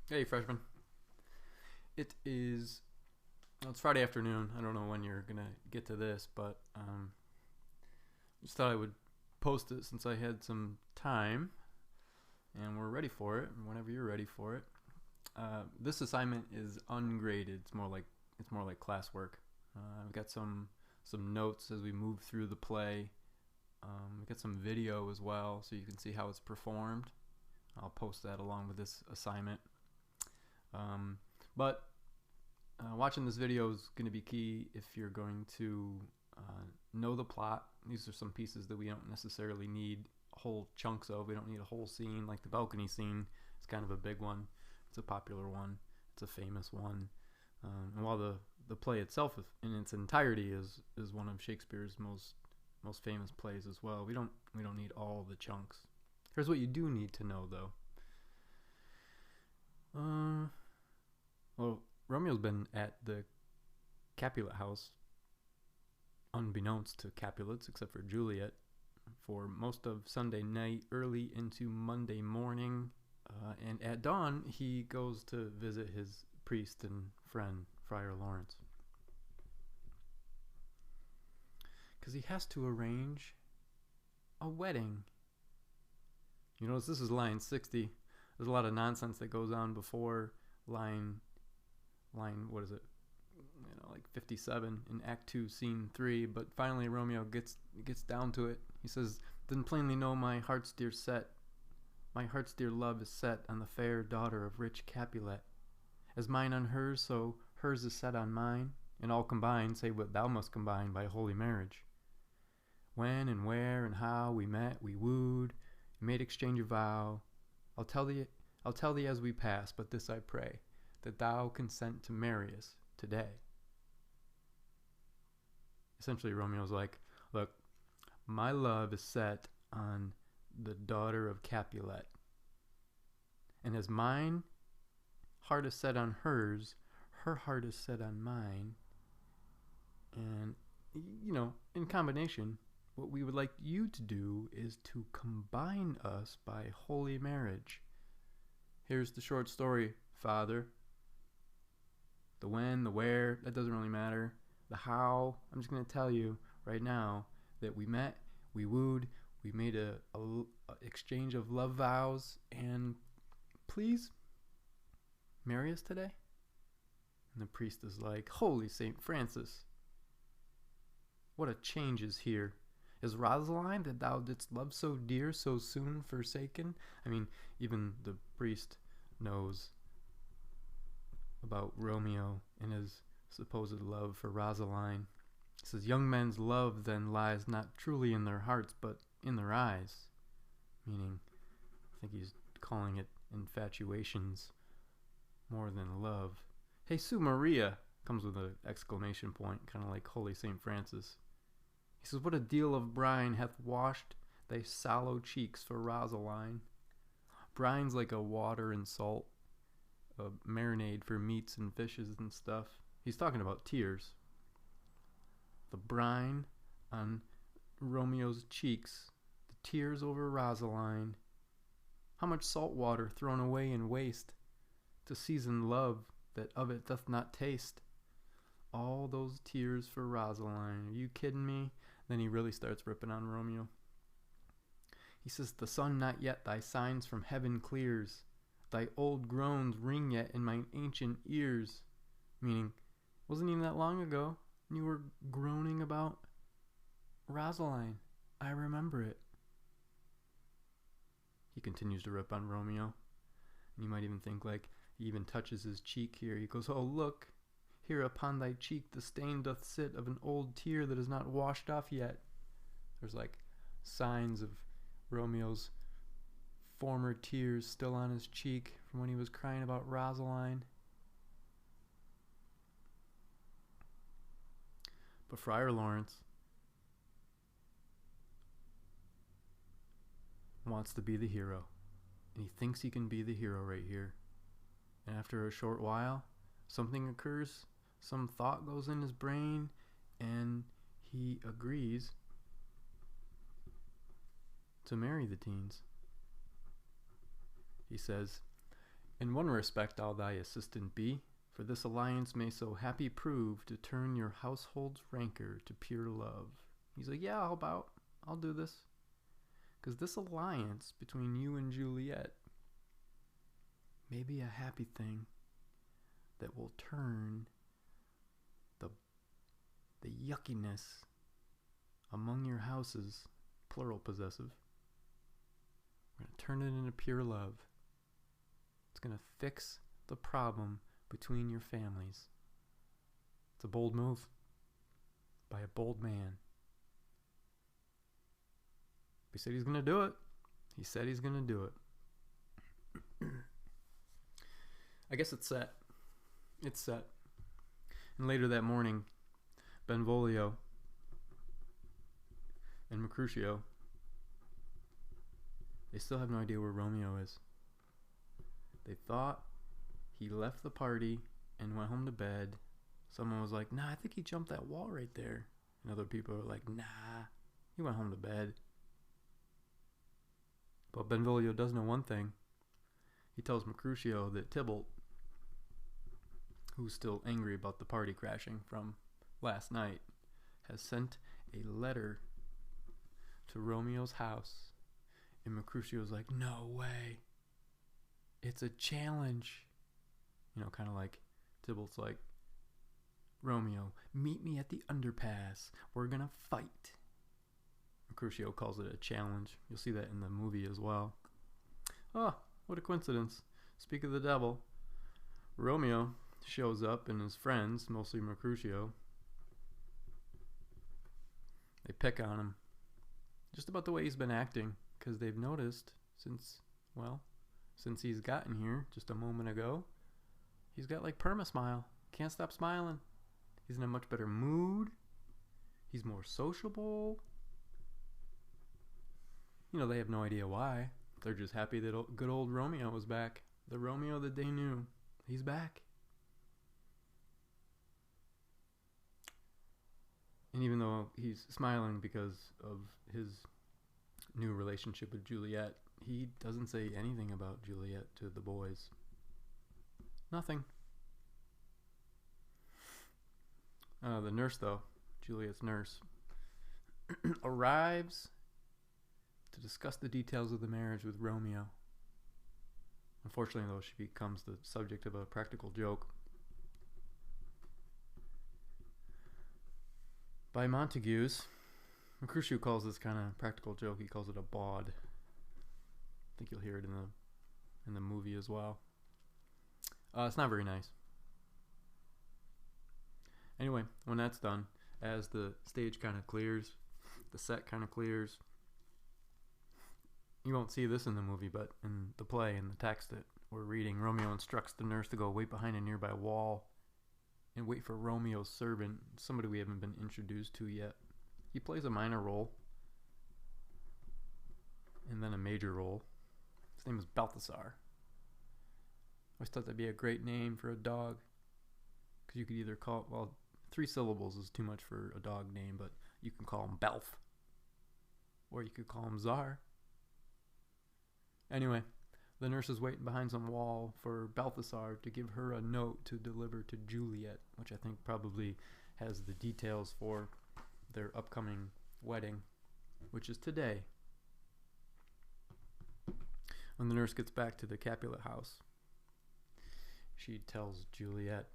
Hey, freshman. It is. Well, it's Friday afternoon. I don't know when you're gonna get to this, but just thought I would post it since I had some time, and we're ready for it. Whenever you're ready for it. This assignment is ungraded. It's more like classwork. I've got some notes as we move through the play. We've got some video as well, so you can see how it's performed. I'll post that along with this assignment. Um, but Watching this video is going to be key if you're going to know the plot. These are some pieces that we don't necessarily need whole chunks of. We don't need a whole scene like the balcony scene. It's kind of a big one. It's a popular one. It's a famous one. And while the play itself in its entirety is one of Shakespeare's most famous plays as well, we don't need all the chunks. Here's what you do need to know though. Well, Romeo's been at the Capulet house, unbeknownst to Capulets, except for Juliet, for most of Sunday night, early into Monday morning. And at dawn, he goes to visit his priest and friend, Friar Lawrence. Because he has to arrange a wedding. You notice this is line 60. There's a lot of nonsense that goes on before line what is it, like 57 in Act 2 Scene 3. But finally Romeo gets down to it. He says, "Then plainly know my heart's dear love is set on the fair daughter of rich Capulet. As mine on hers, so hers is set on mine, and all combined say what thou must combine by holy marriage. When and where and how we met, we wooed, and made exchange of vow, I'll tell thee as we pass, but this I pray, that thou consent to marry us today." Essentially, Romeo's like, look, my love is set on the daughter of Capulet. And as mine heart is set on hers, her heart is set on mine. And, in combination, what we would like you to do is to combine us by holy marriage. Here's the short story, Father. The when, the where, that doesn't really matter. The how, I'm just going to tell you right now that we met, we wooed, we made a exchange of love vows, and please marry us today. And the priest is like, "Holy St. Francis, what a change is here. Is Rosaline, that thou didst love so dear, so soon forsaken?" I mean, even the priest knows about Romeo and his supposed love for Rosaline. He says, "Young men's love then lies not truly in their hearts, but in their eyes." Meaning, I think he's calling it infatuations more than love. "Jesu Maria," comes with an exclamation point, kind of like Holy St. Francis. He says, "What a deal of brine hath washed thy sallow cheeks for Rosaline." Brine's like a water and salt, a marinade for meats and fishes and stuff. He's talking about tears. The brine on Romeo's cheeks, the tears over Rosaline. How much salt water thrown away in waste to season love that of it doth not taste. All those tears for Rosaline. Are you kidding me? Then he really starts ripping on Romeo. He says, "The sun not yet thy signs from heaven clears. Thy old groans ring yet in mine ancient ears." Meaning, wasn't even that long ago you were groaning about Rosaline. I remember it. He continues to rip on Romeo. And you might even think like he even touches his cheek here. He goes, "Oh, look, here upon thy cheek the stain doth sit of an old tear that is not washed off yet." There's like signs of Romeo's former tears still on his cheek from when he was crying about Rosaline. But Friar Lawrence wants to be the hero, and he thinks he can be the hero right here. And after a short while, something occurs, some thought goes in his brain, and he agrees to marry the teens. He says, In one respect I'll thy assistant be, for this alliance may so happy prove to turn your household's rancor to pure love. He's like, yeah, I'll do this. Because this alliance between you and Juliet may be a happy thing that will turn the yuckiness among your houses, plural possessive. We're going to turn it into pure love. It's going to fix the problem between your families. It's a bold move by a bold man. He said he's going to do it. He said he's going to do it. I guess it's set. It's set. And later that morning, Benvolio and Mercutio, they still have no idea where Romeo is. They thought he left the party and went home to bed. Someone was like, nah, I think he jumped that wall right there. And other people were like, nah, he went home to bed. But Benvolio does know one thing. He tells Mercutio that Tybalt, who's still angry about the party crashing from last night, has sent a letter to Romeo's house. And Mercutio's like, no way. It's a challenge. You know, kind of like Tybalt's like, Romeo, meet me at the underpass. We're gonna fight. Mercutio calls it a challenge. You'll see that in the movie as well. Oh, what a coincidence. Speak of the devil. Romeo shows up and his friends, mostly Mercutio, they pick on him just about the way he's been acting, because they've noticed since he's gotten here just a moment ago, he's got like perma-smile. Can't stop smiling. He's in a much better mood. He's more sociable. You know, they have no idea why. They're just happy that good old Romeo was back. The Romeo that they knew. He's back. And even though he's smiling because of his new relationship with Juliet, he doesn't say anything about Juliet to the boys. Nothing. The nurse, though, Juliet's nurse, arrives to discuss the details of the marriage with Romeo. Unfortunately, though, she becomes the subject of a practical joke by Montagues. Mercutio calls this kind of practical joke, he calls it a bawd. I think you'll hear it in the movie as well. It's not very nice. Anyway, when that's done, as the stage kind of clears, the set kind of clears, you won't see this in the movie, but in the play, in the text that we're reading, Romeo instructs the nurse to go wait behind a nearby wall and wait for Romeo's servant, somebody we haven't been introduced to yet. He plays a minor role and then a major role. His name is Balthazar. I always thought that'd be a great name for a dog, because you could either call it, well, 3 syllables is too much for a dog name, but you can call him Balth, or you could call him Czar. Anyway, the nurse is waiting behind some wall for Balthazar to give her a note to deliver to Juliet, which I think probably has the details for their upcoming wedding, which is today. When the nurse gets back to the Capulet house, she tells Juliet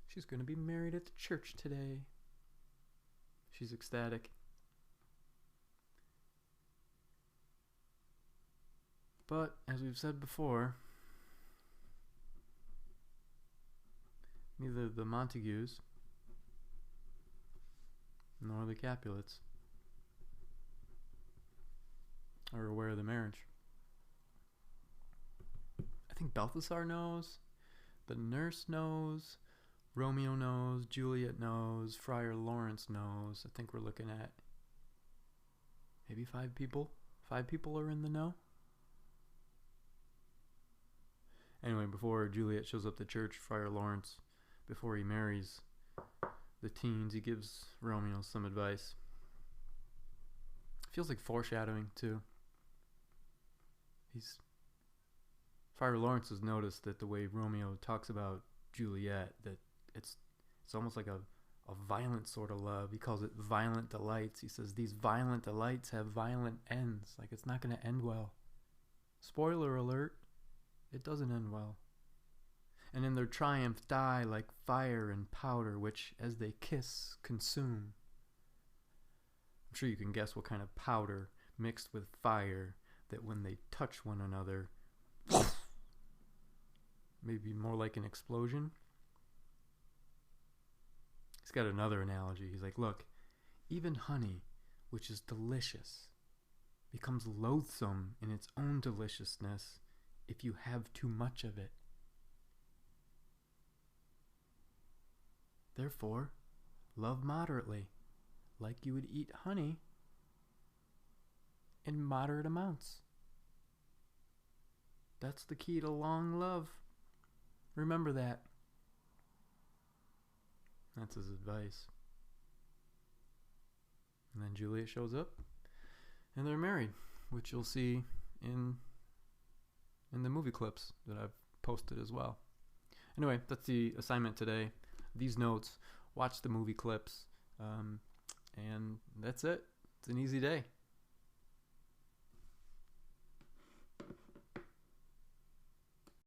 she's going to be married at the church today. She's ecstatic. But, as we've said before, neither the Montagues nor the Capulets are aware of the marriage. I think Balthazar knows, the nurse knows, Romeo knows, Juliet knows, Friar Lawrence knows. I think we're looking at maybe 5 people. 5 people are in the know. Anyway, before Juliet shows up to church, Friar Lawrence, before he marries the teens, he gives Romeo some advice. Feels like foreshadowing, too. Friar Lawrence has noticed that the way Romeo talks about Juliet, that it's almost like a violent sort of love. He calls it violent delights. He says these violent delights have violent ends. Like, it's not going to end well. Spoiler alert, it doesn't end well. And in their triumph die like fire and powder, which as they kiss consume. I'm sure you can guess what kind of powder mixed with fire that when they touch one another, maybe more like an explosion. He's got another analogy. He's like, look, even honey, which is delicious, becomes loathsome in its own deliciousness if you have too much of it. Therefore, love moderately, like you would eat honey in moderate amounts. That's the key to long love. Remember that. That's his advice. And then Juliet shows up, and they're married, which you'll see in the movie clips that I've posted as well. Anyway, that's the assignment today. These notes, watch the movie clips, and that's it. It's an easy day.